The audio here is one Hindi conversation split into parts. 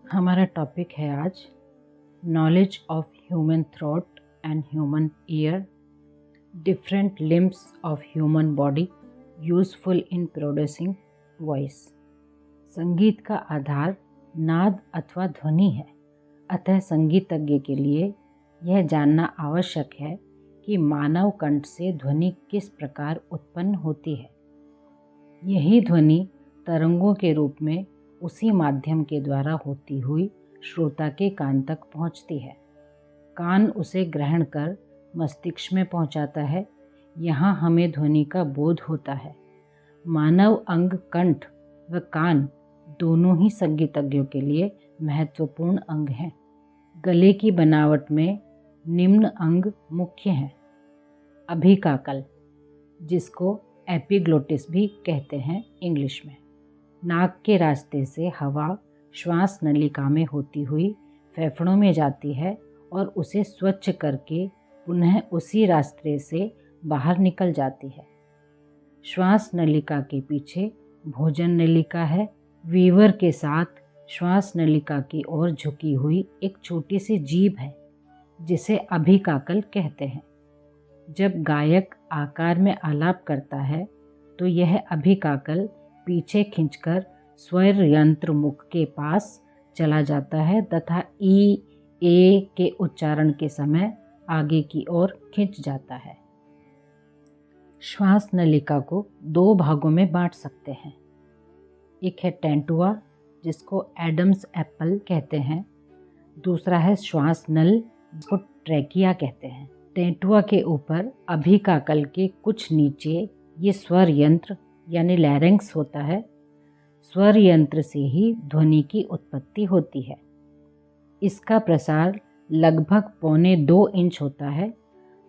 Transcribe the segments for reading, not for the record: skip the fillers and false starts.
हमारा टॉपिक है आज knowledge of human throat and human ear, different limbs of human body useful in producing voice. संगीत का आधार नाद अथवा ध्वनि है, अतः संगीतज्ञ के लिए यह जानना आवश्यक है कि मानव कंठ से ध्वनि किस प्रकार उत्पन्न होती है। यही ध्वनि तरंगों के रूप में उसी माध्यम के द्वारा होती हुई श्रोता के कान तक पहुंचती है। कान उसे ग्रहण कर मस्तिष्क में पहुंचाता है। यहाँ हमें ध्वनि का बोध होता है। मानव अंग कंठ व कान दोनों ही संगीतज्ञों के लिए महत्वपूर्ण अंग हैं। गले की बनावट में निम्न अंग मुख्य हैं। अभिकाकल, जिसको एपिग्लोटिस भी कहते हैं इंग्लिश में, नाक के रास्ते से हवा श्वास नलिका में होती हुई फेफड़ों में जाती है और उसे स्वच्छ करके पुनः उसी रास्ते से बाहर निकल जाती है। श्वास नलिका के पीछे भोजन नलिका है। वीवर के साथ श्वास नलिका की ओर झुकी हुई एक छोटी सी जीभ है, जिसे अभिकाकल कहते हैं। जब गायक आकार में आलाप करता है तो यह अभिकाकल पीछे खींचकर स्वर यंत्र मुख के पास चला जाता है तथा ई ए के उच्चारण के समय आगे की ओर खींच जाता है। श्वास नलिका को दो भागों में बांट सकते हैं। एक है टेंटुआ, जिसको एडम्स एप्पल कहते हैं। दूसरा है श्वास नल, जिसको ट्रैकिया कहते हैं। टेंटुआ के ऊपर अभिकाकल के कुछ नीचे ये स्वर यंत्र यानी लैरिंक्स होता है। स्वर यंत्र से ही ध्वनि की उत्पत्ति होती है। इसका प्रसार लगभग 1.25 इंच होता है।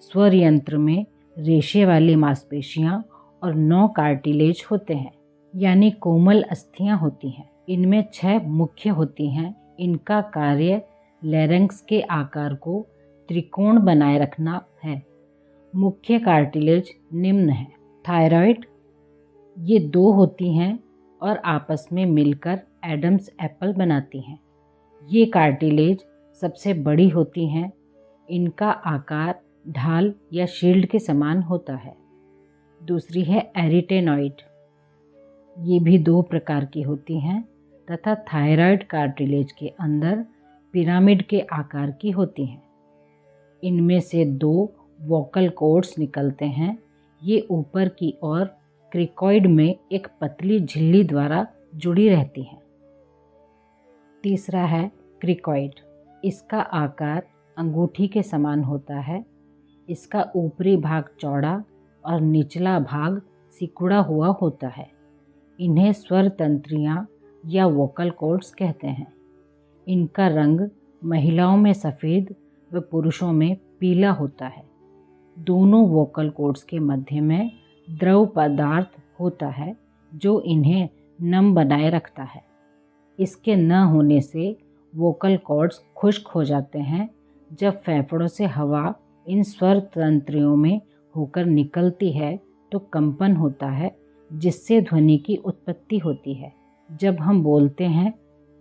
स्वर यंत्र में रेशे वाली मांसपेशियां और 9 कार्टिलेज होते हैं, यानी कोमल अस्थियां होती हैं। इनमें 6 मुख्य होती हैं। इनका कार्य लैरिंक्स के आकार को त्रिकोण बनाए रखना है। मुख्य कार्टिलेज निम्न है। थायराइड, ये 2 होती हैं और आपस में मिलकर एडम्स एप्पल बनाती हैं। ये कार्टिलेज सबसे बड़ी होती हैं। इनका आकार ढाल या शील्ड के समान होता है। दूसरी है एरिटेनॉइड, ये भी 2 प्रकार की होती हैं तथा थायराइड कार्टिलेज के अंदर पिरामिड के आकार की होती हैं। इनमें से 2 वोकल कॉर्ड्स निकलते हैं। ये ऊपर की ओर क्रिकॉइड में एक पतली झिल्ली द्वारा जुड़ी रहती हैं। तीसरा है क्रिकॉइड। इसका आकार अंगूठी के समान होता है। इसका ऊपरी भाग चौड़ा और निचला भाग सिकुड़ा हुआ होता है। इन्हें स्वर तंत्रियां या वोकल कॉर्ड्स कहते हैं। इनका रंग महिलाओं में सफ़ेद व पुरुषों में पीला होता है। दोनों वोकल कॉर्ड्स के मध्य में द्रव पदार्थ होता है जो इन्हें नम बनाए रखता है। इसके न होने से वोकल कॉर्ड्स खुश्क हो जाते हैं। जब फेफड़ों से हवा इन स्वर तंत्रियों में होकर निकलती है तो कंपन होता है, जिससे ध्वनि की उत्पत्ति होती है। जब हम बोलते हैं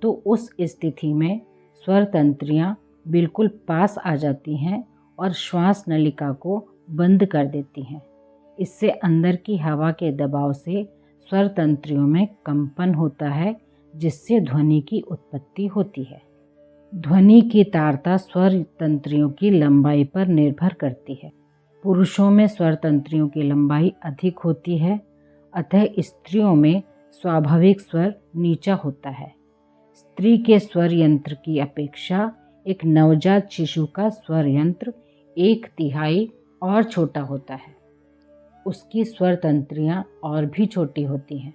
तो उस स्थिति में स्वर तंत्रियां बिल्कुल पास आ जाती हैं और श्वास नलिका को बंद कर देती हैं। इससे अंदर की हवा के दबाव से स्वर तंत्रियों में कंपन होता है, जिससे ध्वनि की उत्पत्ति होती है। ध्वनि की तारता स्वर तंत्रियों की लंबाई पर निर्भर करती है। पुरुषों में स्वर तंत्रियों की लंबाई अधिक होती है, अतः स्त्रियों में स्वाभाविक स्वर नीचा होता है। स्त्री के स्वर यंत्र की अपेक्षा एक नवजात शिशु का स्वर यंत्र 1/3 और छोटा होता है। उसकी स्वर तंत्रियां और भी छोटी होती हैं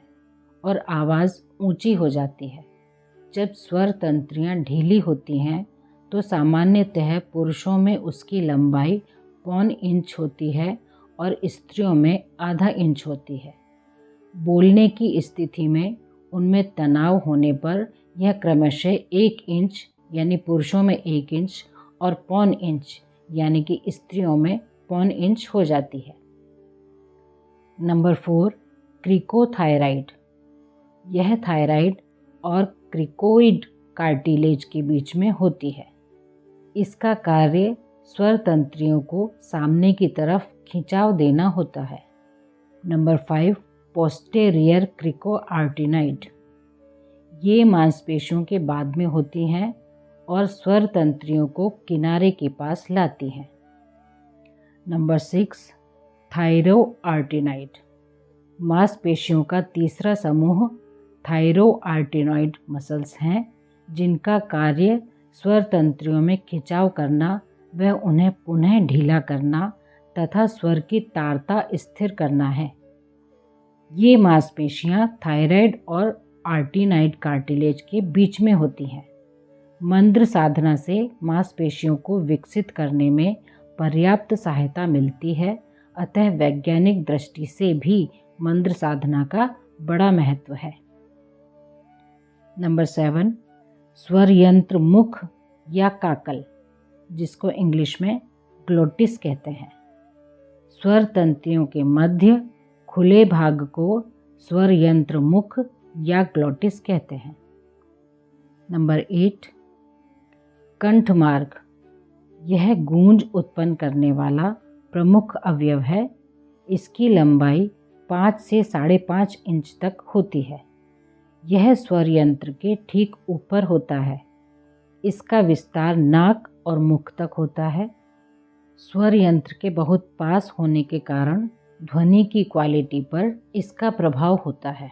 और आवाज़ ऊंची हो जाती है। जब स्वर तंत्रियां ढीली होती हैं तो सामान्यतः पुरुषों में उसकी लंबाई 1.25 इंच होती है और स्त्रियों में ½ इंच होती है। बोलने की स्थिति में उनमें तनाव होने पर यह क्रमशः 1 इंच यानी पुरुषों में 1 इंच और 1.25 इंच यानी कि स्त्रियों में 1.25 इंच हो जाती है। नंबर 4, क्रिकोथायराइड। यह थायराइड और क्रिकोइड कार्टिलेज के बीच में होती है। इसका कार्य स्वर तंत्रियों को सामने की तरफ खिंचाव देना होता है। Number 5, posterior cricoarytenoid. ये मांसपेशियों के बाद में होती हैं और स्वर तंत्रियों को किनारे के पास लाती हैं। नंबर 6, थायरोआर्टिनाइड। मांसपेशियों का तीसरा समूह थायरोआर्टिनॉइड मसल्स हैं, जिनका कार्य स्वर तंत्रियों में खिंचाव करना व उन्हें पुनः ढीला करना तथा स्वर की तारता स्थिर करना है। ये मांसपेशियां थायराइड और आर्टिनाइड कार्टिलेज के बीच में होती हैं। मंद्र साधना से मांसपेशियों को विकसित करने में पर्याप्त सहायता मिलती है, अतः वैज्ञानिक दृष्टि से भी मंद्र साधना का बड़ा महत्व है। नंबर 7, स्वर यंत्र मुख या काकल, जिसको इंग्लिश में ग्लोटिस कहते हैं। स्वर तंत्रियों के मध्य खुले भाग को स्वर यंत्र मुख या ग्लोटिस कहते हैं। नंबर 8, कंठ मार्ग। यह गूंज उत्पन्न करने वाला प्रमुख अवयव है। इसकी लंबाई 5 से 5.5 इंच तक होती है। यह स्वर यंत्र के ठीक ऊपर होता है। इसका विस्तार नाक और मुख तक होता है। स्वर यंत्र के बहुत पास होने के कारण ध्वनि की क्वालिटी पर इसका प्रभाव होता है।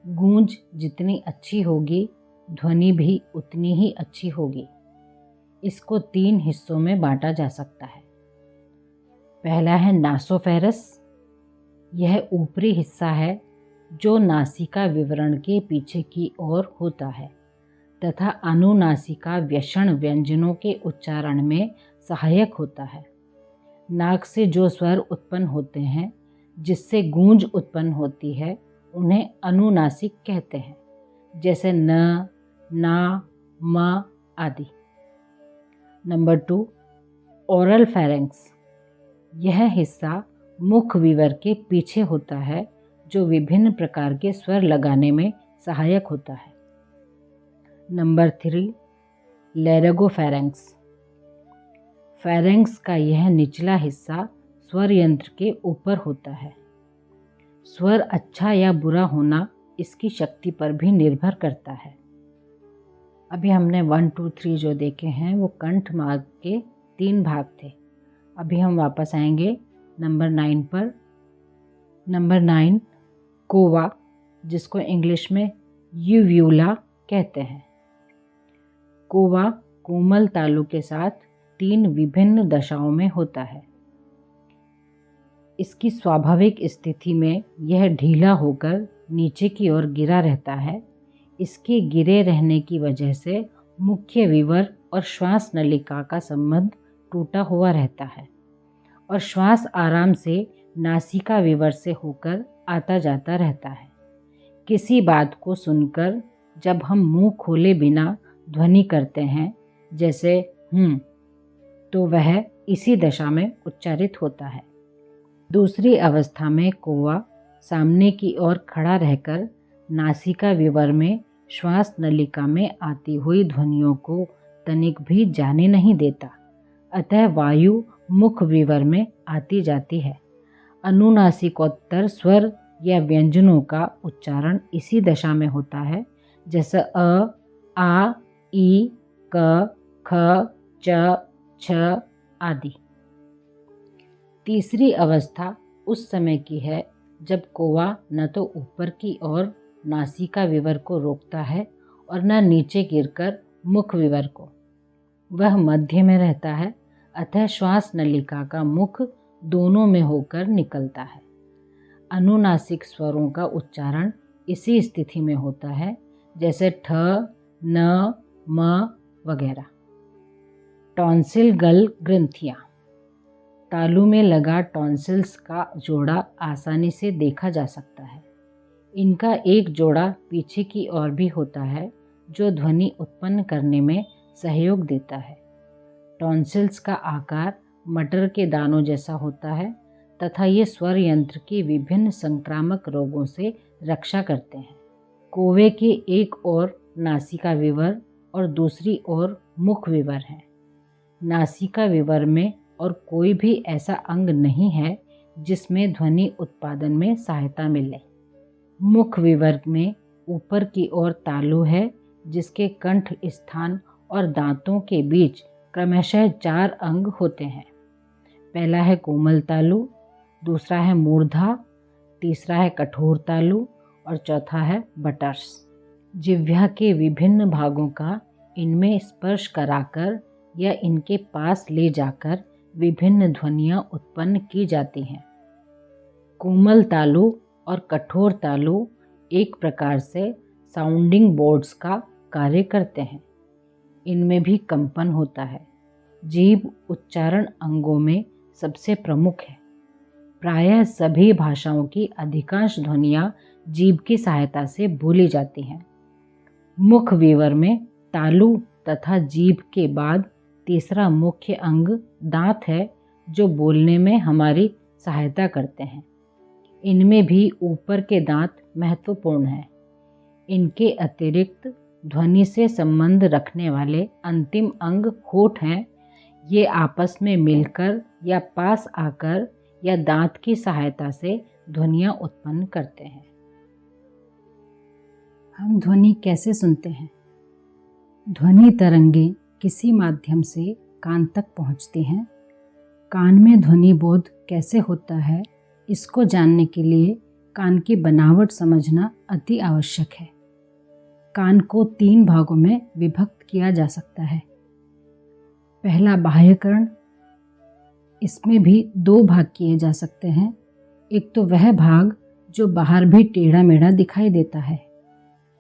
गूंज जितनी अच्छी होगी, ध्वनि भी उतनी ही अच्छी होगी। इसको 3 हिस्सों में बांटा जा सकता है। पहला है नासोफेरस। यह ऊपरी हिस्सा है जो नासिका विवरण के पीछे की ओर होता है तथा अनुनासिका व्यषण व्यंजनों के उच्चारण में सहायक होता है। नाक से जो स्वर उत्पन्न होते हैं जिससे गूंज उत्पन्न होती है उन्हें अनुनासिक कहते हैं, जैसे न, ना, म आदि। Number 2, oral pharynx. यह हिस्सा मुख विवर के पीछे होता है जो विभिन्न प्रकार के स्वर लगाने में सहायक होता है। नंबर 3, लेरिंगोफेरेंक्स। फेरेंक्स का यह निचला हिस्सा स्वर यंत्र के ऊपर होता है। स्वर अच्छा या बुरा होना इसकी शक्ति पर भी निर्भर करता है। अभी हमने 1, 2, 3 जो देखे हैं वो कंठ मार्ग के 3 भाग थे। अभी हम वापस आएंगे नंबर 9 पर। नंबर 9, कोवा, जिसको इंग्लिश में यूव्यूला कहते हैं। कोवा कोमल तालु के साथ 3 विभिन्न दशाओं में होता है। इसकी स्वाभाविक स्थिति में यह ढीला होकर नीचे की ओर गिरा रहता है। इसके गिरे रहने की वजह से मुख्य विवर और श्वास नलिका का संबंध टूटा हुआ रहता है और श्वास आराम से नासिका विवर से होकर आता जाता रहता है। किसी बात को सुनकर जब हम मुंह खोले बिना ध्वनि करते हैं, जैसे तो वह इसी दशा में उच्चारित होता है। दूसरी अवस्था में कोवा सामने की ओर खड़ा रहकर नासिका विवर में श्वास नलिका में आती हुई ध्वनियों को तनिक भी जाने नहीं देता, अतः वायु मुख विवर में आती जाती है। अनुनासिकोत्तर स्वर या व्यंजनों का उच्चारण इसी दशा में होता है, जैसे अ, आ, ई, क, ख, च, छ आदि। तीसरी अवस्था उस समय की है जब कोवा न तो ऊपर की ओर नासिका विवर को रोकता है और न नीचे गिरकर मुख विवर को। वह मध्य में रहता है, अतः श्वास नलिका का मुख दोनों में होकर निकलता है। अनुनासिक स्वरों का उच्चारण इसी स्थिति में होता है, जैसे ठ, न, म वगैरह। टॉन्सिल गल ग्रंथियाँ। तालू में लगा टॉन्सिल्स का जोड़ा आसानी से देखा जा सकता है। इनका एक जोड़ा पीछे की ओर भी होता है जो ध्वनि उत्पन्न करने में सहयोग देता है। टॉन्सिल्स का आकार मटर के दानों जैसा होता है तथा ये स्वर यंत्र की विभिन्न संक्रामक रोगों से रक्षा करते हैं। कोवे के एक ओर नासिका विवर और दूसरी ओर मुख विवर है। नासिका विवर में और कोई भी ऐसा अंग नहीं है जिसमें ध्वनि उत्पादन में सहायता मिले। मुख विवर में ऊपर की ओर तालु है जिसके कंठ स्थान और दांतों के बीच क्रमशः 4 अंग होते हैं। पहला है कोमल तालु, दूसरा है मूर्धा, तीसरा है कठोर तालु और चौथा है बटर्स। जिह्वा के विभिन्न भागों का इनमें स्पर्श कराकर या इनके पास ले जाकर विभिन्न ध्वनियाँ उत्पन्न की जाती हैं। कोमल तालु और कठोर तालु एक प्रकार से साउंडिंग बोर्ड्स का कार्य करते हैं। इनमें भी कंपन होता है। जीभ उच्चारण अंगों में सबसे प्रमुख है। प्रायः सभी भाषाओं की अधिकांश ध्वनियाँ जीभ की सहायता से बोली जाती हैं। मुख विवर में तालु तथा जीभ के बाद तीसरा मुख्य अंग दांत है जो बोलने में हमारी सहायता करते हैं। इनमें भी ऊपर के दांत महत्वपूर्ण हैं। इनके अतिरिक्त ध्वनि से संबंध रखने वाले अंतिम अंग होठ हैं। ये आपस में मिलकर या पास आकर या दांत की सहायता से ध्वनियाँ उत्पन्न करते हैं। हम ध्वनि कैसे सुनते हैं? ध्वनि तरंगें किसी माध्यम से कान तक पहुंचती हैं। कान में ध्वनि बोध कैसे होता है, इसको जानने के लिए कान की बनावट समझना अति आवश्यक है। कान को 3 भागों में विभक्त किया जा सकता है। पहला बाह्यकर्ण, इसमें भी 2 भाग किए जा सकते हैं। एक तो वह भाग जो बाहर भी टेढ़ा मेढ़ा दिखाई देता है।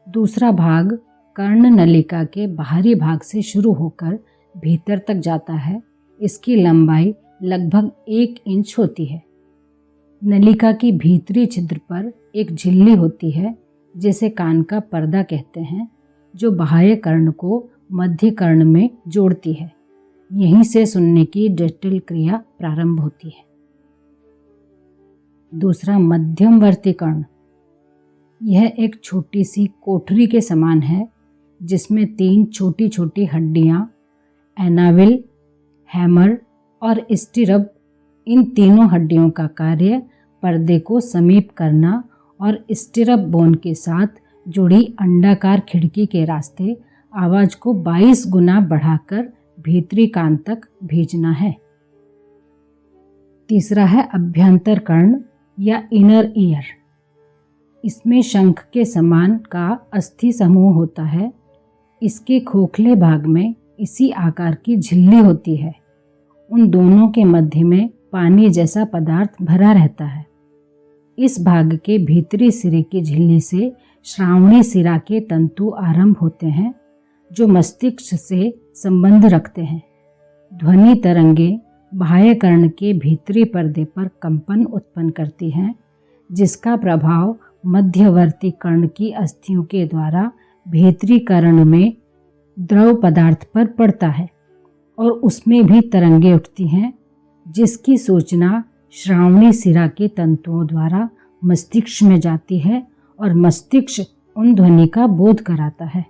दूसरा भाग कर्ण नलिका के बाहरी भाग से शुरू होकर भीतर तक जाता है। इसकी लंबाई लगभग 1 इंच होती है। नलिका की भीतरी छिद्र पर एक झिल्ली होती है जिसे कान का पर्दा कहते हैं, जो बाह्य कर्ण को मध्य कर्ण में जोड़ती है। यहीं से सुनने की जटिल क्रिया प्रारंभ होती है। दूसरा मध्यमवर्ती कर्ण, यह एक छोटी सी कोठरी के समान है जिसमें 3 छोटी छोटी हड्डियां एनाविल, हैमर और स्टिरप, इन तीनों हड्डियों का कार्य पर्दे को समीप करना और स्टिरप बोन के साथ जुड़ी अंडाकार खिड़की के रास्ते आवाज़ को 22 गुना बढ़ाकर भीतरी कान तक भेजना है। तीसरा है अभ्यंतर कर्ण या इनर ईयर। इसमें शंख के समान का अस्थि समूह होता है। इसके खोखले भाग में इसी आकार की झिल्ली होती है। उन दोनों के मध्य में पानी जैसा पदार्थ भरा रहता है। इस भाग के भीतरी सिरे की झिल्ली से श्रावणी सिरा के तंतु आरंभ होते हैं जो मस्तिष्क से संबंध रखते हैं। ध्वनि तरंगे बाह्य कर्ण के भीतरी पर्दे पर कंपन उत्पन्न करती हैं, जिसका प्रभाव मध्यवर्ती कर्ण की अस्थियों के द्वारा भीतरी कर्ण में द्रव पदार्थ पर पड़ता है और उसमें भी तरंगे उठती हैं, जिसकी सूचना श्रावणी सिरा के तंतुओं द्वारा मस्तिष्क में जाती है और मस्तिष्क उन ध्वनि का बोध कराता है।